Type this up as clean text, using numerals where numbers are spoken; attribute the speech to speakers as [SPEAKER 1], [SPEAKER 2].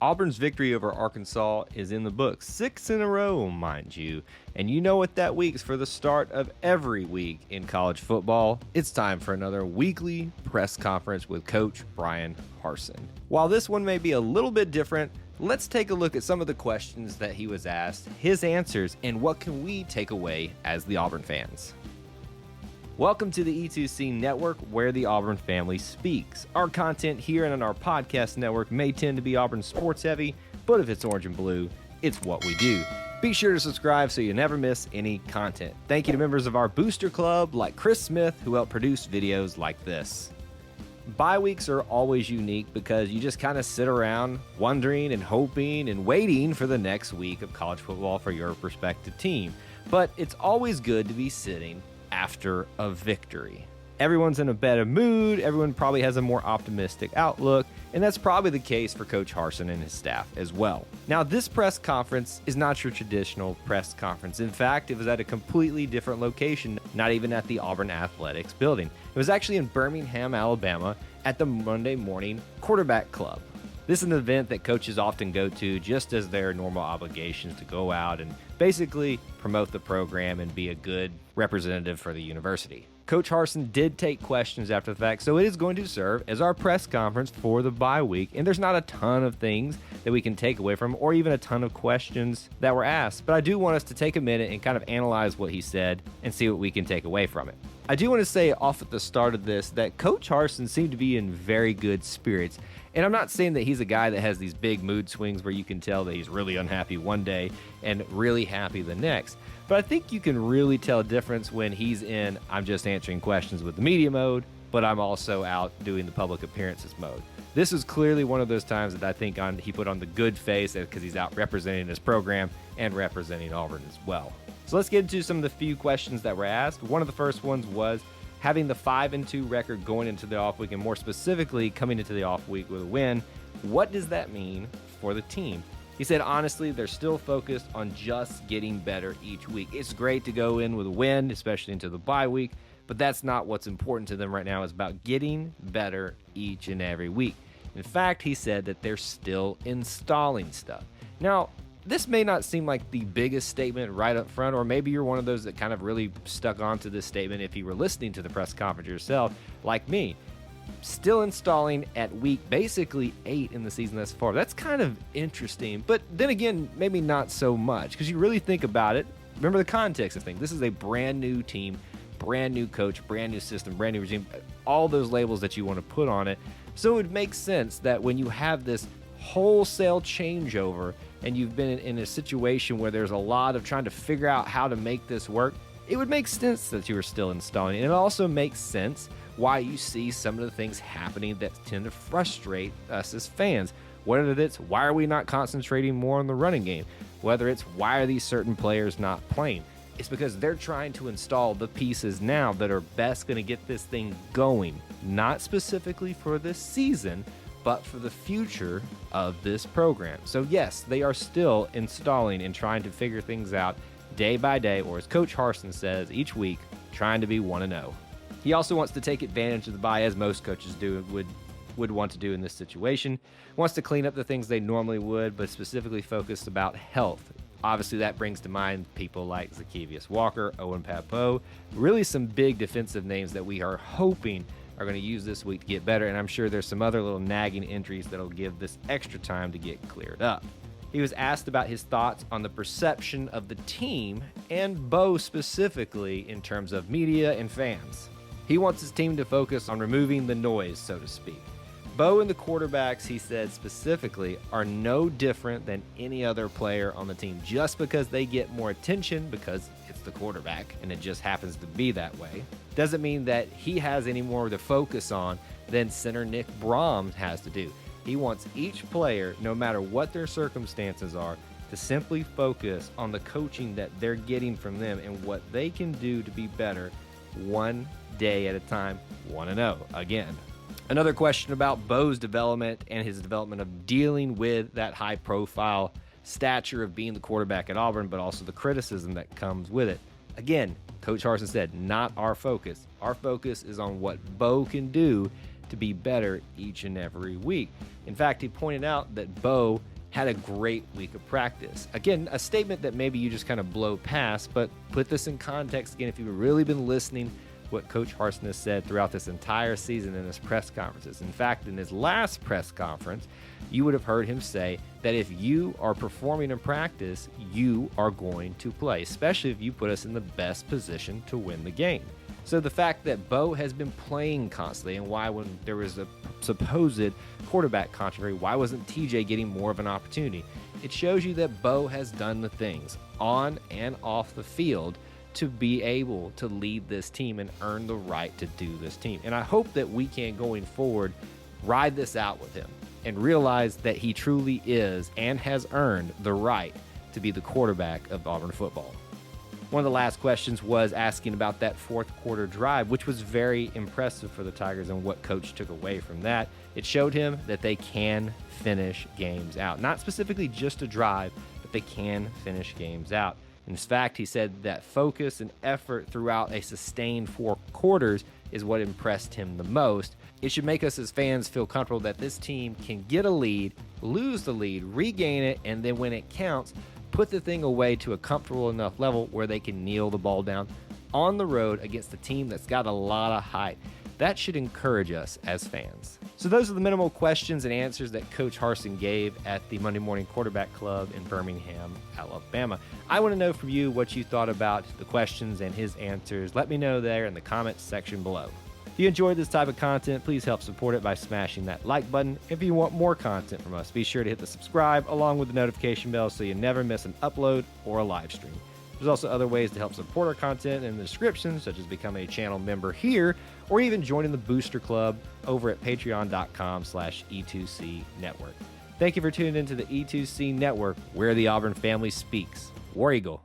[SPEAKER 1] Auburn's victory over Arkansas is in the books, 6 in a row, mind you. And you know what that week's for the start of every week in college football. It's time for another weekly press conference with Coach Bryan Harsin. While this one may be a little bit different, let's take a look at some of the questions that he was asked, his answers, and what can we take away as the Auburn fans. Welcome to the E2C network, where the Auburn family speaks. Our content here and on our podcast network may tend to be Auburn sports heavy, but if it's orange and blue, it's what we do. Be sure to subscribe so you never miss any content. Thank you to members of our booster club like Chris Smith, who help produce videos like this. Bye weeks are always unique because you just kind of sit around wondering and hoping and waiting for the next week of college football for your respective team. But it's always good to be sitting after a victory. Everyone's in a better mood, everyone probably has a more optimistic outlook, and that's probably the case for Coach Harsin and his staff as well. Now, this press conference is not your traditional press conference. In fact, it was at a completely different location, not even at the Auburn Athletics building. It was actually in Birmingham, Alabama, at the Monday Morning Quarterback Club. This is an event that coaches often go to just as their normal obligations to go out and basically promote the program and be a good representative for the university. Coach Harsin did take questions after the fact, so it is going to serve as our press conference for the bye week, and there's not a ton of things that we can take away from or even a ton of questions that were asked, but I do want us to take a minute and kind of analyze what he said and see what we can take away from it. I do want to say off at the start of this that Coach Harsin seemed to be in very good spirits. And I'm not saying that he's a guy that has these big mood swings where you can tell that he's really unhappy one day and really happy the next. But I think you can really tell a difference when he's in, I'm just answering questions with the media mode, but I'm also out doing the public appearances mode. This is clearly one of those times that I think he put on the good face because he's out representing his program and representing Auburn as well. So let's get into some of the few questions that were asked. One of the first ones was having the 5-2 record going into the off week, and more specifically coming into the off week with a win. What does that mean for the team? He said, honestly, they're still focused on just getting better each week. It's great to go in with a win, especially into the bye week, but that's not what's important to them right now. It's about getting better each and every week. In fact, he said that they're still installing stuff. Now, this may not seem like the biggest statement right up front, or maybe you're one of those that kind of really stuck onto this statement if you were listening to the press conference yourself, like me. Still installing at week basically 8 in the season thus far. That's kind of interesting, but then again, maybe not so much, because you really think about it. Remember the context of things. This is a brand new team, brand new coach, brand new system, brand new regime, all those labels that you want to put on it. So it would make sense that when you have this wholesale changeover and you've been in a situation where there's a lot of trying to figure out how to make this work, it would make sense that you are still installing. And it also makes sense why you see some of the things happening that tend to frustrate us as fans. Whether it's why are we not concentrating more on the running game, whether it's why are these certain players not playing, it's because they're trying to install the pieces now that are best going to get this thing going, not specifically for this season, but for the future of this program. So yes, they are still installing and trying to figure things out day by day, or as Coach Harsin says, each week, trying to be 1-0. He also wants to take advantage of the bye, as most coaches would want to do in this situation. Wants to clean up the things they normally would, but specifically focused about health. Obviously, that brings to mind people like Zacchaeus Walker, Owen Pappoe, really some big defensive names that we are hoping are going to use this week to get better, and I'm sure there's some other little nagging injuries that'll give this extra time to get cleared up. He was asked about his thoughts on the perception of the team and Bo specifically in terms of media and fans. He wants his team to focus on removing the noise, so to speak. Bo and the quarterbacks, he said specifically, are no different than any other player on the team. Just because they get more attention because it's the quarterback and it just happens to be that way, doesn't mean that he has any more to focus on than center Nick Brahms has to do. He wants each player, no matter what their circumstances are, to simply focus on the coaching that they're getting from them and what they can do to be better one day at a time, 1-0 again. Another question about Bo's development and his development of dealing with that high-profile stature of being the quarterback at Auburn, but also the criticism that comes with it. Again, Coach Harsin said, not our focus. Our focus is on what Bo can do to be better each and every week. In fact, he pointed out that Bo had a great week of practice. Again, a statement that maybe you just kind of blow past, but put this in context again if you've really been listening what Coach Harsin has said throughout this entire season in his press conferences. In fact, in his last press conference, you would have heard him say that if you are performing in practice, you are going to play, especially if you put us in the best position to win the game. So the fact that Bo has been playing constantly, and why when there was a supposed quarterback controversy, why wasn't TJ getting more of an opportunity? It shows you that Bo has done the things on and off the field to be able to lead this team and earn the right to do this team. And I hope that we can, going forward, ride this out with him and realize that he truly is and has earned the right to be the quarterback of Auburn football. One of the last questions was asking about that fourth quarter drive, which was very impressive for the Tigers and what coach took away from that. It showed him that they can finish games out. Not specifically just a drive, but they can finish games out. In fact, he said that focus and effort throughout a sustained 4 quarters is what impressed him the most. It should make us as fans feel comfortable that this team can get a lead, lose the lead, regain it, and then when it counts, put the thing away to a comfortable enough level where they can kneel the ball down on the road against a team that's got a lot of height. That should encourage us as fans. So those are the minimal questions and answers that Coach Harsin gave at the Monday Morning Quarterback Club in Birmingham, Alabama. I want to know from you what you thought about the questions and his answers. Let me know there in the comments section below. If you enjoyed this type of content, please help support it by smashing that like button. If you want more content from us, be sure to hit the subscribe along with the notification bell so you never miss an upload or a live stream. There's also other ways to help support our content in the description, such as becoming a channel member here or even joining the Booster Club over at patreon.com/E2C Network. Thank you for tuning into the E2C Network, where the Auburn family speaks. War Eagle.